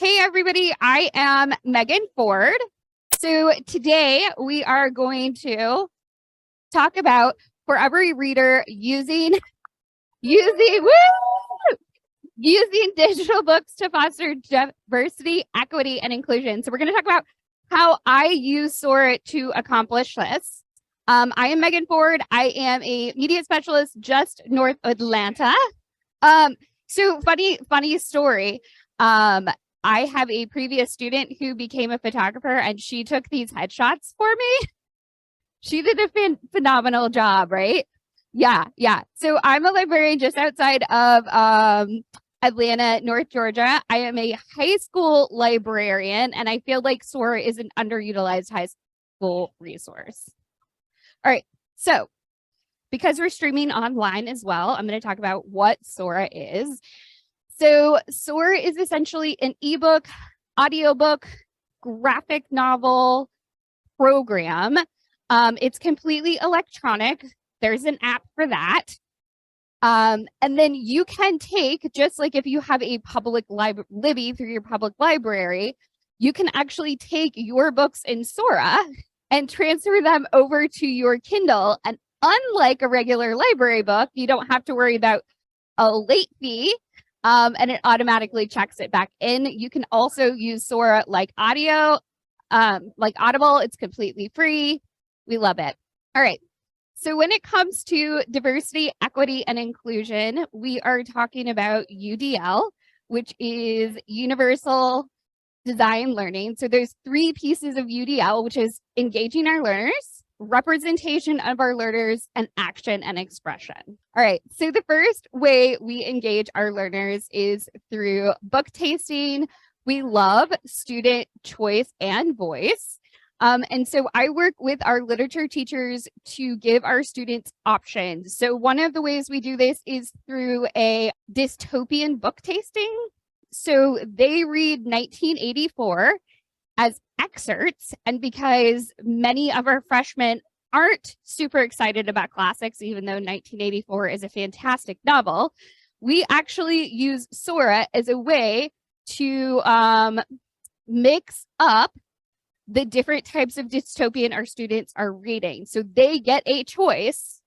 Hey everybody, I am Megan Ford. So today we are going to talk about for every reader using woo, using digital books to foster diversity, equity, and inclusion. So we're going to talk about how I use Sora to accomplish this. I am Megan Ford. I am a media specialist just north of Atlanta. So funny story. I have a previous student who became a photographer and she took these headshots for me. She did a phenomenal job, right? Yeah. So I'm a librarian just outside of Atlanta, North Georgia. I am a high school librarian and I feel like Sora is an underutilized high school resource. All right. So because we're streaming online as well, I'm going to talk about what Sora is. So Sora is essentially an ebook, audiobook, graphic novel program. It's completely electronic. There's an app for that. And then you can take, just like if you have a public Libby through your public library, you can actually take your books in Sora and transfer them over to your Kindle. And unlike a regular library book, you don't have to worry about a late fee. And it automatically checks it back in. You can also use Sora like audio, like Audible. It's completely free. We love it. All right. So when it comes to diversity, equity, and inclusion, we are talking about UDL, which is Universal Design Learning. So there's 3 pieces of UDL, which is engaging our learners, representation of our learners, and action and expression. All right, so the first way we engage our learners is through book tasting. We love student choice and voice. And so I work with our literature teachers to give our students options. So one of the ways we do this is through a dystopian book tasting. So they read 1984 as excerpts, and because many of our freshmen aren't super excited about classics, even though 1984 is a fantastic novel, we actually use Sora as a way to mix up the different types of dystopian our students are reading. So they get a choice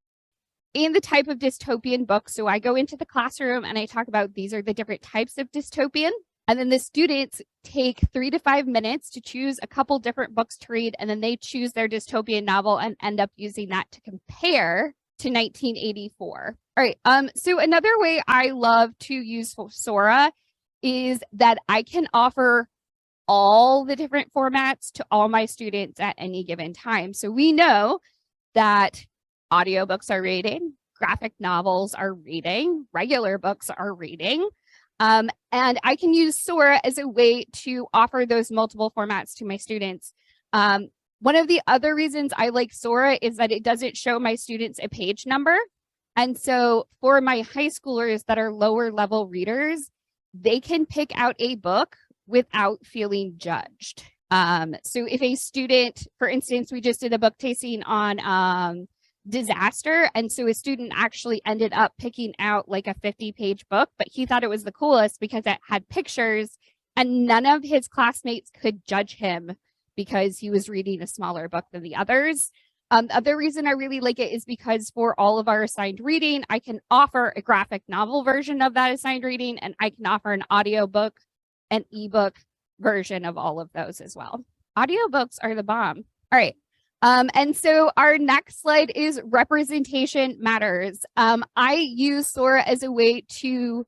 in the type of dystopian book. So I go into the classroom and I talk about these are the different types of dystopian. And then the students take 3 to 5 minutes to choose a couple different books to read, and then they choose their dystopian novel and end up using that to compare to 1984. All right, so another way I love to use Sora is that I can offer all the different formats to all my students at any given time. So we know that audiobooks are reading, graphic novels are reading, regular books are reading. And I can use Sora as a way to offer those multiple formats to my students. One of the other reasons I like Sora is that it doesn't show my students a page number. And so for my high schoolers that are lower level readers, they can pick out a book without feeling judged. So if a student, for instance, we just did a book tasting on disaster, and so a student actually ended up picking out like a 50-page book, but he thought it was the coolest because it had pictures and none of his classmates could judge him because he was reading a smaller book than the others. The other reason I really like it is because for all of our assigned reading, I can offer a graphic novel version of that assigned reading, and I can offer an audiobook, an ebook version of all of those as well. Audiobooks are the bomb. All right. And so our next slide is representation matters. I use Sora as a way to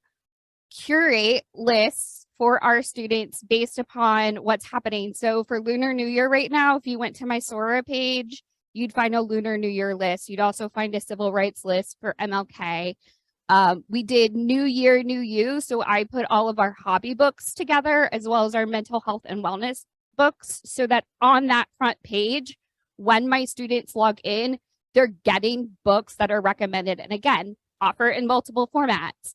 curate lists for our students based upon what's happening. So for Lunar New Year right now, if you went to my Sora page, you'd find a Lunar New Year list. You'd also find a civil rights list for MLK. We did New Year, New You. So I put all of our hobby books together as well as our mental health and wellness books so that on that front page, when my students log in, they're getting books that are recommended. And again, offer in multiple formats.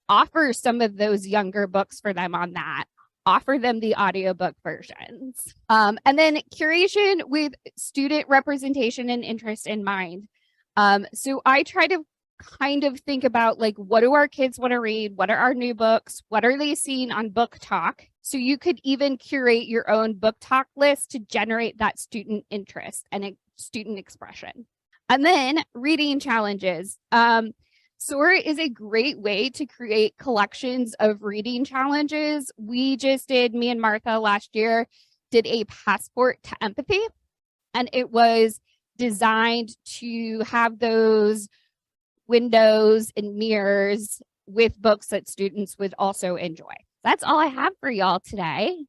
Offer some of those younger books for them on that. Offer them the audiobook versions. And then curation with student representation and interest in mind. So I try to kind of think about like, what do our kids want to read? What are our new books? What are they seeing on Book Talk? So you could even curate your own book talk list to generate that student interest and student expression. And then reading challenges. Sora is a great way to create collections of reading challenges. We just did, me and Martha last year, did a passport to empathy, and it was designed to have those windows and mirrors with books that students would also enjoy. That's all I have for y'all today.